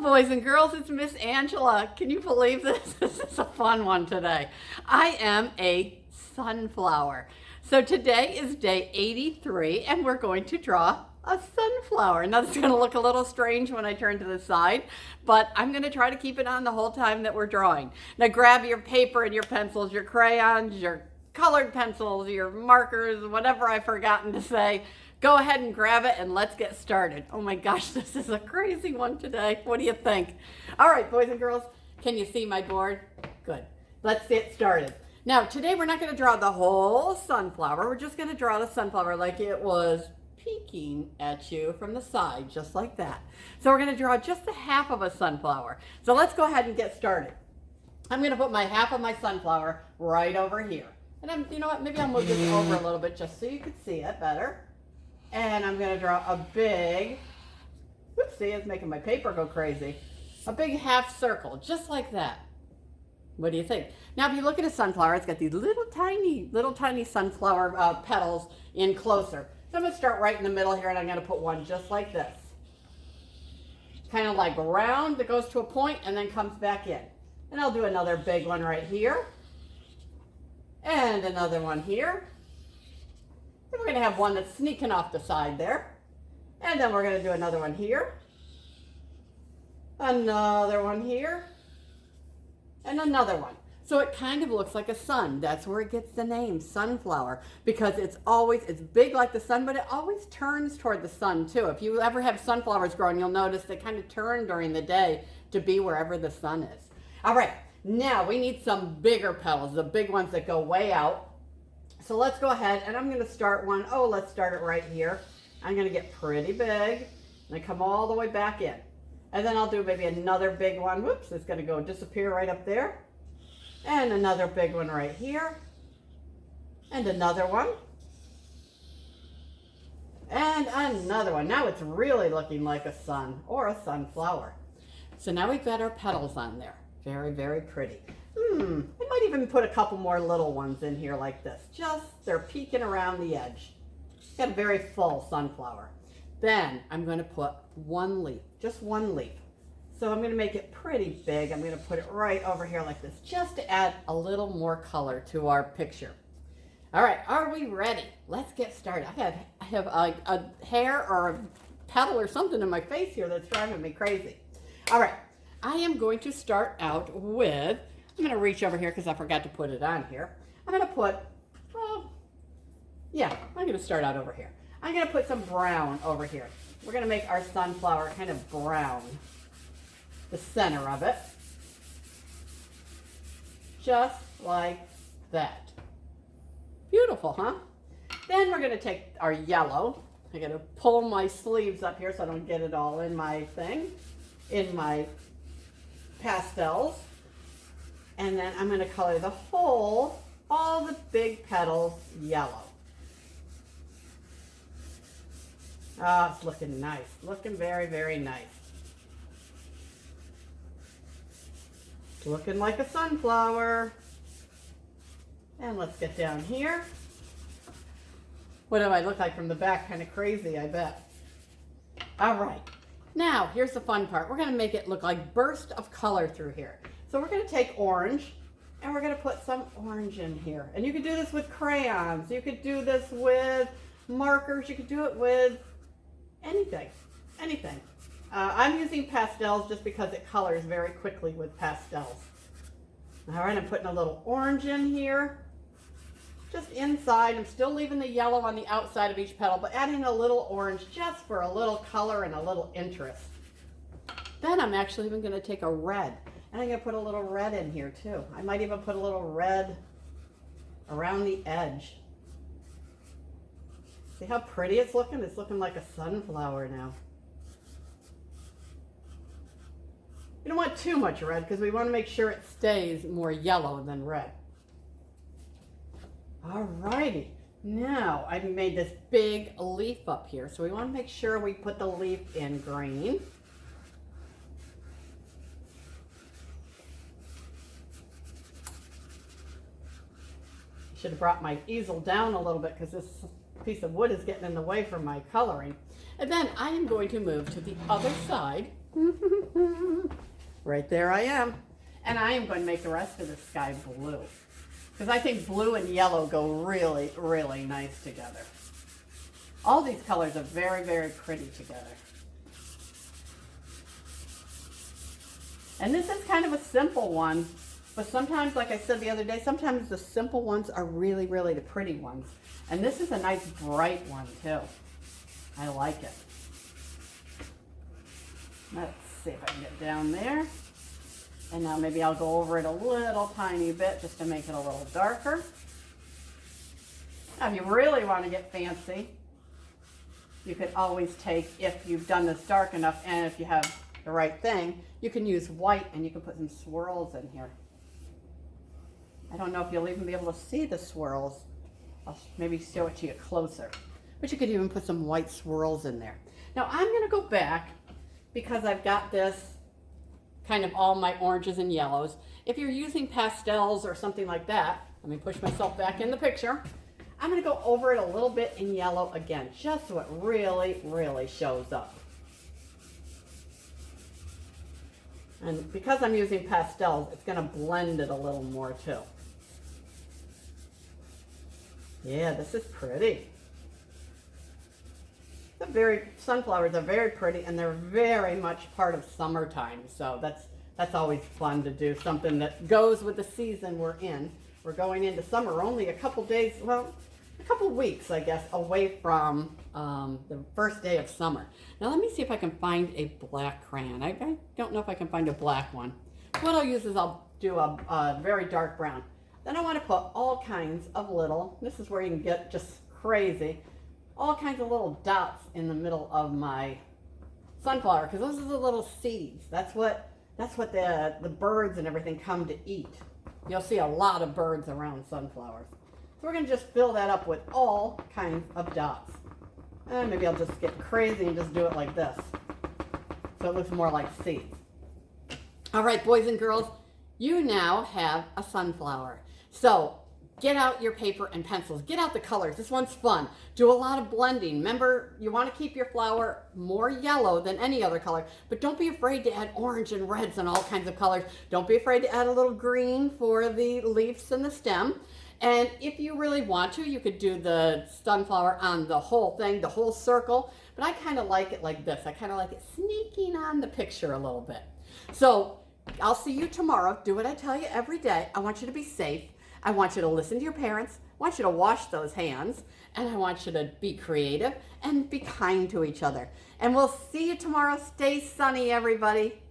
boys and girls, it's Miss Angela. Can you believe this? This is a fun one today. I am a sunflower. So today is day 83 and we're going to draw a sunflower. Now this is going to look a little strange when I turn to the side, but I'm going to try to keep it on the whole time that we're drawing. Now grab your paper and your pencils, your crayons, your colored pencils, your markers, whatever I've forgotten to say. Go ahead and grab it and let's get started. Oh my gosh, this is a crazy one today. What do you think? All right, boys and girls, can you see my board? Good. Let's get started. Now, today we're not going to draw the whole sunflower. We're just going to draw the sunflower like it was peeking at you from the side, just like that. So we're going to draw just the half of a sunflower. So let's go ahead and get started. I'm going to put my half of my sunflower right over here. And you know what, maybe I'll move this over a little bit just so you can see it better. And I'm going to draw a big, whoopsie, it's making my paper go crazy, a big half circle, just like that. What do you think? Now, if you look at a sunflower, it's got these little tiny sunflower petals in closer. So I'm going to start right in the middle here, and I'm going to put one just like this. Kind of like round that goes to a point and then comes back in. And I'll do another big one right here. And another one here. And we're going to have one that's sneaking off the side there. And then we're going to do another one here. Another one here. And another one. So it kind of looks like a sun. That's where it gets the name sunflower, because it's big like the sun, but it always turns toward the sun too. If you ever have sunflowers growing, you'll notice they kind of turn during the day to be wherever the sun is. All right, now we need some bigger petals, the big ones that go way out. So let's go ahead, and I'm going to start one. Oh, let's start it right here. I'm going to get pretty big and come all the way back in. And then I'll do maybe another big one. Whoops, it's going to go disappear right up there. And another big one right here. And another one. And another one. Now it's really looking like a sun or a sunflower. So now we've got our petals on there. Very, very pretty. I might even put a couple more little ones in here like this. They're peeking around the edge. Got a very full sunflower. Then I'm going to put one leaf, just one leaf. So I'm going to make it pretty big. I'm going to put it right over here like this, just to add a little more color to our picture. All right, are we ready? Let's get started. I have a hair or a petal or something in my face here that's driving me crazy. All right, I am going to start out with, I'm going to reach over here because I forgot to put it on here. I'm going to put, I'm going to start out over here. I'm going to put some brown over here. We're going to make our sunflower kind of brown, the center of it, just like that. Beautiful, huh? Then we're going to take our yellow. I'm going to pull my sleeves up here so I don't get it all in my thing, in my pastels. And then I'm going to color all the big petals yellow. Ah, it's looking nice. Looking very, very nice. It's looking like a sunflower. And let's get down here. What do I look like from the back? Kind of crazy, I bet. All right. Now, here's the fun part. We're going to make it look like burst of color through here. So we're going to take orange, and we're going to put some orange in here. And you could do this with crayons. You could do this with markers. You could do it with anything. I'm using pastels just because it colors very quickly with pastels. All right, I'm putting a little orange in here, just inside. I'm still leaving the yellow on the outside of each petal, but adding a little orange just for a little color and a little interest. Then I'm actually even going to take a red, and I'm going to put a little red in here too. I might even put a little red around the edge. See how pretty it's looking? It's looking like a sunflower now. You don't want too much red because we want to make sure it stays more yellow than red. Alrighty, now I've made this big leaf up here, so we want to make sure we put the leaf in green. Should have brought my easel down a little bit because this piece of wood is getting in the way from my coloring. And then I am going to move to the other side Right there I am. And I am going to make the rest of the sky blue. Because I think blue and yellow go really, really nice together. All these colors are very, very pretty together. And this is kind of a simple one. But sometimes, like I said the other day, sometimes the simple ones are really, really the pretty ones. And this is a nice bright one too. I like it. Let's see if I can get down there. And now maybe I'll go over it a little tiny bit just to make it a little darker. Now if you really want to get fancy, you could always take, if you've done this dark enough and if you have the right thing, you can use white and you can put some swirls in here. I don't know if you'll even be able to see the swirls. I'll maybe show it to you closer. But you could even put some white swirls in there. Now I'm going to go back because I've got this kind of all my oranges and yellows. If you're using pastels or something like that, let me push myself back in the picture. I'm going to go over it a little bit in yellow again, just so it really, really shows up. And because I'm using pastels, it's going to blend it a little more too. Yeah, this is pretty. Sunflowers are very pretty and they're very much part of summertime. So that's always fun to do, something that goes with the season we're in. We're going into summer only a couple days, well, a couple weeks, I guess, away from the first day of summer. Now let me see if I can find a black crayon. I don't know if I can find a black one. What I'll use is I'll do a very dark brown. Then I want to put all kinds of little, this is where you can get just crazy, all kinds of little dots in the middle of my sunflower, because those are the little seeds. That's what the birds and everything come to eat. You'll see a lot of birds around sunflowers. So we're going to just fill that up with all kinds of dots. And maybe I'll just get crazy and just do it like this, so it looks more like seeds. All right, boys and girls, you now have a sunflower. So get out your paper and pencils. Get out the colors. This one's fun. Do a lot of blending. Remember, you want to keep your flower more yellow than any other color, but don't be afraid to add orange and reds and all kinds of colors. Don't be afraid to add a little green for the leaves and the stem. And if you really want to, you could do the sunflower on the whole thing, the whole circle. But I kind of like it like this. I kind of like it sneaking on the picture a little bit. So I'll see you tomorrow. Do what I tell you every day. I want you to be safe. I want you to listen to your parents. I want you to wash those hands. And I want you to be creative and be kind to each other. And we'll see you tomorrow. Stay sunny, everybody.